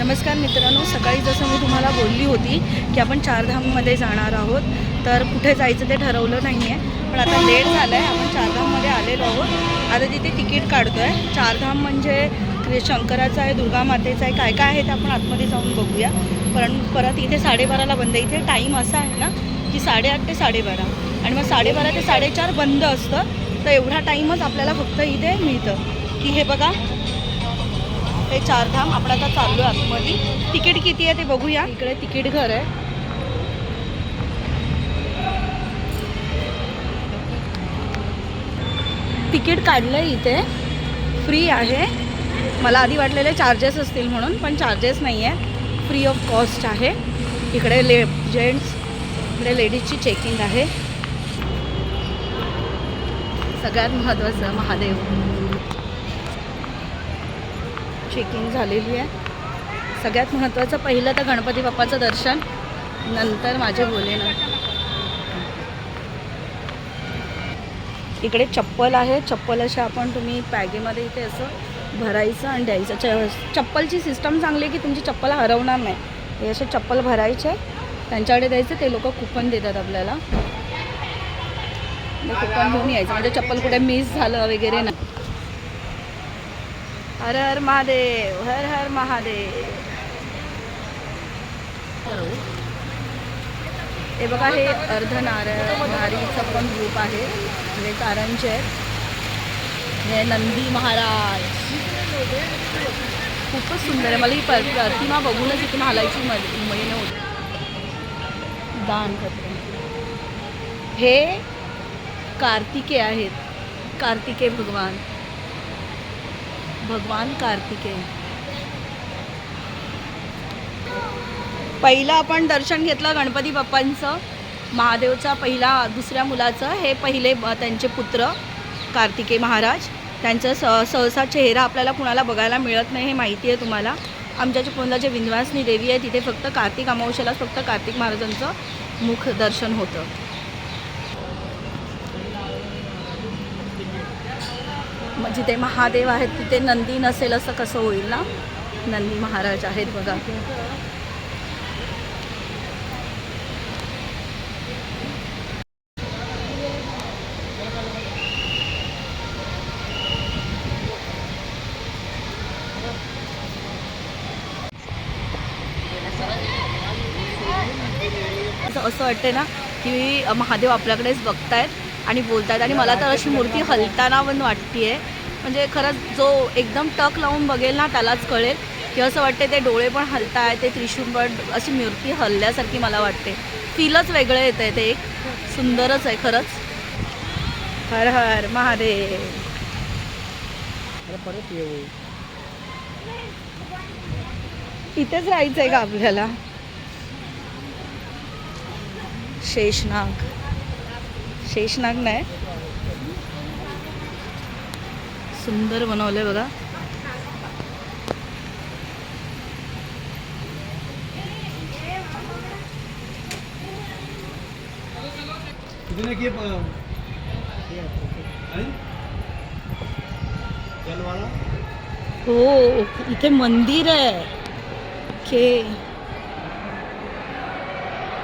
नमस्कार मित्रांनो, सकाळी जसं मी तुम्हाला बोलली होती की आपण चारधाममध्ये जाणार आहोत, तर कुठे जायचं ते ठरवलं नाही आहे. पण आता लेट झालं आहे, आपण चारधाममध्ये आलेलो आहोत. आता तिथे तिकीट काढतो आहे. चारधाम म्हणजे शंकराचं आहे, दुर्गा मातेचं आहे, काय काय आहे ते आपण आतमध्ये जाऊन बघूया. पण परत इथे 12:30ला बंद. इथे टाईम असा आहे ना की 8:30 ते 12:30 आणि मग 12:30 ते 4:30 बंद असतं. तर एवढा टाईमच आपल्याला फक्त इथे मिळतं. की हे बघा, हे चारधाम. आपण आता चाललो आतमध्ये. तिकीट किती आहे ते बघूया. इकडे तिकीट घर आहे. तिकीट काढलं इथे, फ्री आहे. मला आधी वाटलेले चार्जेस असतील म्हणून, पण चार्जेस नाही आहे, फ्री ऑफ कॉस्ट आहे. इकडे जेंट्स, इकडे लेडीजची चेकिंग आहे. सगळ्यात महत्त्वाचं महादेव चेकिंग झालेली आहे. सगळ्यात महत्त्वाचं पहिलं तर गणपती बाप्पाचं दर्शन, नंतर माझे भोलेनाथ. इकडे चप्पल आहे. चप्पल अशा आपण तुम्ही बॅगेमध्ये इथे असं भरायचं आणि द्यायचं. चप्पलची सिस्टम चांगली आहे की तुमची चप्पल हरवणार नाही. हे असे चप्पल भरायचे, त्यांच्याकडे द्यायचं, ते लोक कुपन देतात आपल्याला. कुपन घेऊन यायचं, म्हणजे चप्पल कुठे मिस झालं वगैरे नाही. हर हर महादेव, हर हर महादेव. हे बघा, हे अर्धनारीचं पण ग्रुप आहे. हे कारंजे आहेत. हे नंदी महाराज खूपच सुंदर आहे. मला ही प्रतिमा बघूनच इथून हालायची मैन होती. दान करते. हे कार्तिकेय आहेत. कार्तिकेय भगवान कार्तिकेय. पहिलं आपण दर्शन घेतलं गणपती बाप्पांचं, महादेवचा पहिला दुसऱ्या मुलाचं. हे पहिले त्यांचे पुत्र कार्तिकेय महाराज. त्यांचं सहसा चेहरा आपल्याला कुणाला बघायला मिळत नाही, हे माहिती आहे तुम्हाला. आमच्या चिपळूणला जे विंध्यवासिनी देवी आहे तिथे फक्त कार्तिक अमावस्येलाच फक्त कार्तिक महाराजांचं मुख दर्शन होतं. जिथे महादेव आहेत तिथे नंदी नसेल असं कसं होईल ना. नंदी महाराज आहेत बघा. असं वाटतं ना की महादेव आपल्याकडेच बघतायत आणि बोलतायत. आणि मला तर अशी मूर्ती हलताना पण वाटते आहे. म्हणजे खरंच जो एकदम टक लावून बघेल ना त्यालाच कळेल की असं वाटते. ते डोळे पण हलतायत, ते त्रिशूळ पण, अशी मूर्ती हलल्यासारखी मला वाटते. फीलच वेगळं येतं आहे. ते एक सुंदरच आहे खरंच. हर हर महादेव. इथेच राहायचं आहे का आपल्याला? शेषनाग नाही, सुंदर बनवलंय बघा. हो, इथे मंदिर आहे.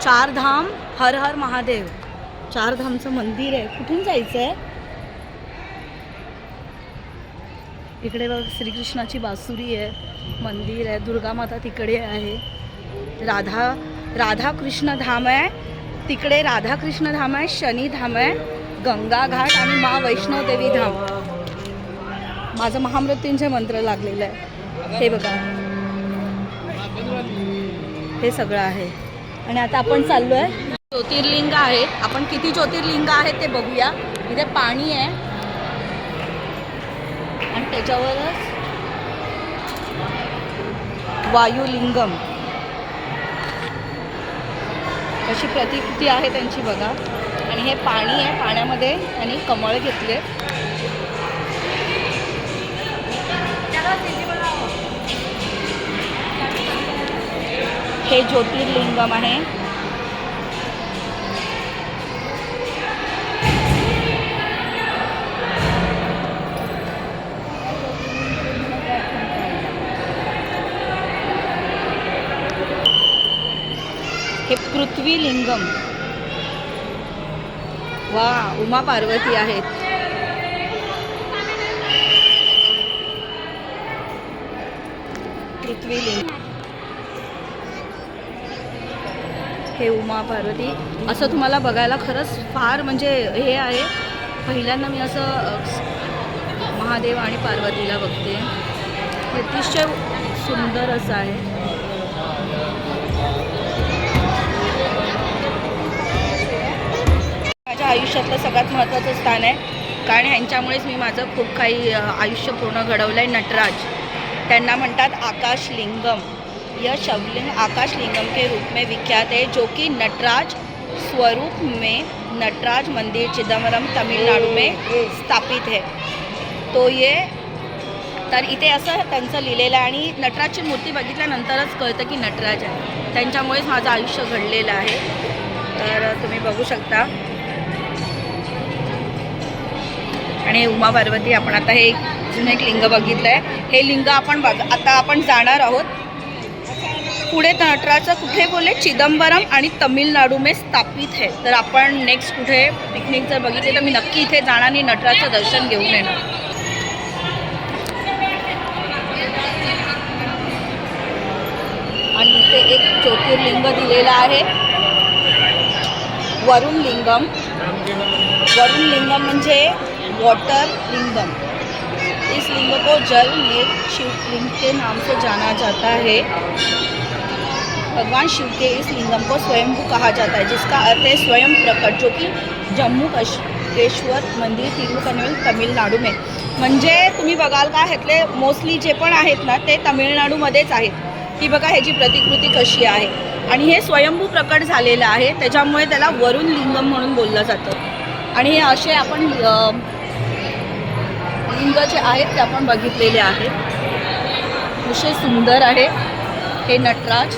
चारधाम, हर हर महादेव. चारधामचं मंदिर आहे. कुठून जायचं आहे? इकडे बघ, श्रीकृष्णाची बासुरी आहे, मंदिर आहे. दुर्गा माता तिकडे आहे. राधाकृष्ण धाम आहे तिकडे. राधाकृष्ण धाम आहे, शनी धाम आहे, गंगा घाट आणि मा वैष्णोदेवी धाम. माझं महामृत्यूंचे मंत्र लागलेलं आहे. हे बघा, हे सगळं आहे. आणि आता आपण चाललो आहे. ज्योतिर्लिंग आहेत. आपण किती ज्योतिर्लिंग आहेत ते बघूया. इथे पाणी आहे आणि त्याच्यावरच वायुलिंगम अशी प्रतिकृती आहे त्यांची बघा. आणि हे पाणी आहे, पाण्यामध्ये त्यांनी कमळ घेतले. हे ज्योतिर्लिंगम आहे. हे पृथ्वी लिंगम. वा, उमा पार्वती आहेत. पृथ्वी लिंग, हे उमा पार्वती. असं तुम्हाला बघायला खरंच फार म्हणजे हे आहे. पहिल्यांदा मी असं महादेव आणि पार्वतीला बघते. अतिशय सुंदर असं आहे. माझ्या आयुष्यातलं सगळ्यात महत्त्वाचं स्थान आहे, कारण ह्यांच्यामुळेच मी माझं खूप काही आयुष्य पूर्ण घडवलं आहे. नटराज, त्यांना म्हणतात आकाश लिंगम. यह शिवलिंग आकाश लिंगम के रूप में विख्यात है, जो कि नटराज स्वरूप में नटराज मंदिर चिदंबरम तमिलनाडु में स्थापित है. तो ये तर इथे असं त्यांचं लिहिलेलं आहे. आणि नटराजची मूर्ती बघितल्यानंतरच कळतं की नटराज आहे. त्यांच्यामुळेच माझं आयुष्य घडलेलं आहे. तर तुम्ही बघू शकता. आणि उमा पार्वती, आपण आता हे अजून एक लिंग बघितलं आहे. हे लिंग आपण आता आपण जाणार आहोत. पुढे नटराजचं कुठे बोलले, चिदंबरम आणि तमिळनाडू में स्थापित है. तर आपण नेक्स्ट कुठे पिकनिक जर बघितली तर मी नक्की इथे जाणार आणि नटराजचं दर्शन घेऊन येणार. आणि इथे एक ज्योतिर्लिंग दिलेलं आहे, वरुण लिंगम. वरुण लिंगम म्हणजे वाटर लिंगम. इस लिंग को जल में शिवलिंग के नाम से जाना जाता है. भगवान शिव के इस लिंगम को स्वयंभू कहा जाता है, जिसका अर्थ है स्वयं प्रकट, जो कि जम्मू कश्मीर मंदिर तिरुपनवेल तमिळनाडू में. म्हणजे तुम्ही बघाल का ह्यातले मोस्टली जे पण आहेत ना ते तमिळनाडूमध्येच आहेत. की बघा ह्याची प्रतिकृती कशी आहे. आणि हे स्वयंभू प्रकट झालेलं आहे, त्याच्यामुळे त्याला वरुण लिंगम म्हणून बोललं जातं. आणि हे असे आपण लिंग जे आहेत ते आपण बघितलेले आहेत. अतिशय सुंदर आहे हे नटराज.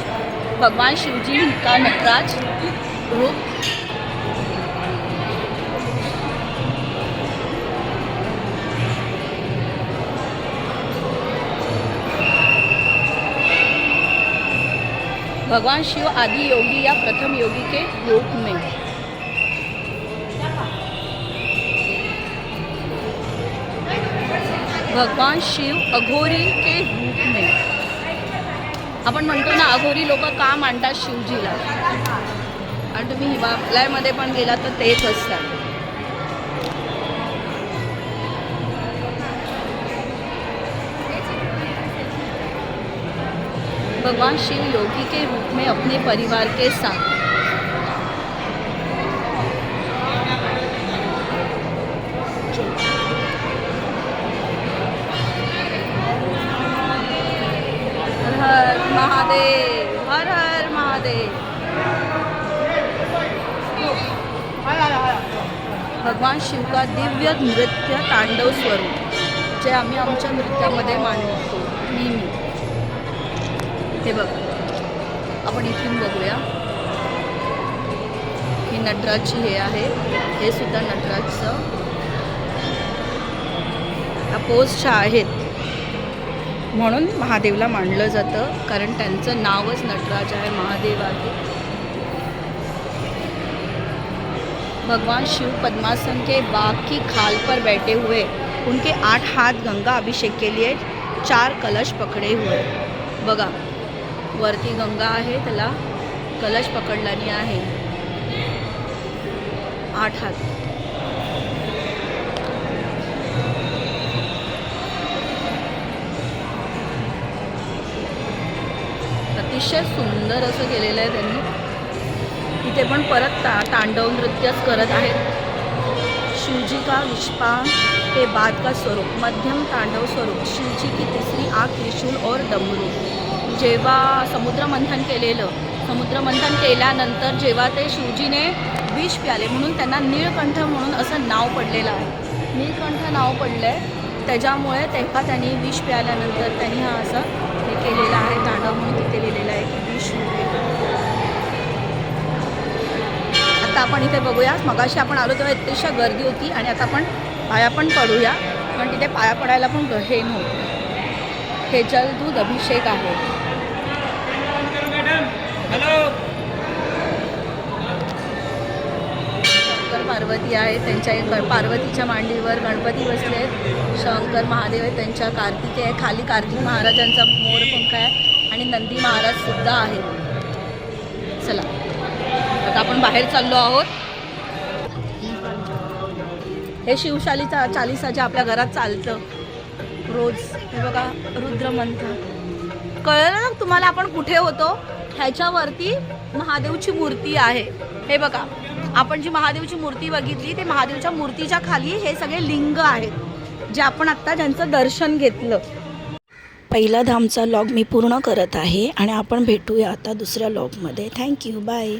भगवान शिवजी का नटराज रूप. भगवान शिव आदि योगी या प्रथम योगी के रूप में. भगवान शिव अघोरी के रूप में. आपण म्हणतो ना अघोरी लोक का मानतात शिवजीला, आणि तुम्ही हिमालयामध्ये पण गेला तर तेच असतात. भगवान शिव योगी के रूप में अपने परिवार के साथ हर महादेव, हर हर महादेव. भगवान शिव का दिव्य नृत्य तांडव स्वरूप, जे आम्ही आमच्या नृत्यामध्ये मानतो नेहमी. हे बघ, आपण इथून बघूया. ही नटराजची हे आहे, हे सुद्धा नटराजचं पोजच्या आहेत. म्हणून महादेवला मानलं जातं, कारण त्यांचं नावच नटराज आहे, महादेव आहे. भगवान शिव पद्मासन के बाग की खाल पर बैठे हुए, उनके 8 हाथ गंगा अभिषेक के लिए 4 कलश पकडे हुए. बघा, वरती गंगा आहे, त्याला कलश पकडलानी आहे. 8 हात. अतिशय सुंदर असं केलेलं आहे त्यांनी. इथे पण परत तांडव नृत्यच करत आहेत. शिवजी का विश्वास के बाद का स्वरूप, मध्यम तांडव स्वरूप. शिवजी की तिसरी आंख, त्रिशूल और डमरू. जेव्हा समुद्रमंथन केल्यानंतर जेव्हा ते शिवजीने विष प्याले, म्हणून त्यांना नीळकंठ म्हणून असं नाव पडलेलं आहे. नीळकंठ नाव पडलं आहे, त्याच्यामुळे तेव्हा त्यांनी विष प्याल्यानंतर त्यांनी हा असं हे केलेलं आहे. तांडव म्हणून तिथे लिहिलेलं आहे की विष. आता आपण इथे बघूया. मगाशी आपण आलो तेव्हा इतकीशा गर्दी होती, आणि आता आपण पाया पण पडूया, पण तिथे पाया पडायला पण हे नव्हतं. हे जलदूध अभिषेक आहे. शंकर पार्वती आहे, त्यांच्या पार्वतीच्या मांडीवर गणपती बसले आहेत, शंकर महादेव आहे, त्यांच्या कार्तिक आहे, खाली कार्तिक महाराजांचा मोरपंख आहे आणि नंदी महाराज सुद्धा आहेत. चला आता आपण बाहेर चाललो आहोत. हे शिवशालीचा चालीसा जे आपल्या घरात चालतं रोज, हे बघा रुद्रमंत्र. कळलं ना तुम्हाला आपण कुठे होतो? ह्याच्यावरती महादेवची मूर्ती आहे. हे बघा, आपण जी महादेवची मूर्ती बघितली ते महादेवच्या मूर्तीच्या खाली हे सगळे लिंग आहेत जे आपण आत्ता ज्यांचं दर्शन घेतलं. पहिला धामचा लॉग मी पूर्ण करत आहे आणि आपण भेटूया आता दुसऱ्या लॉगमध्ये. Thank you, bye.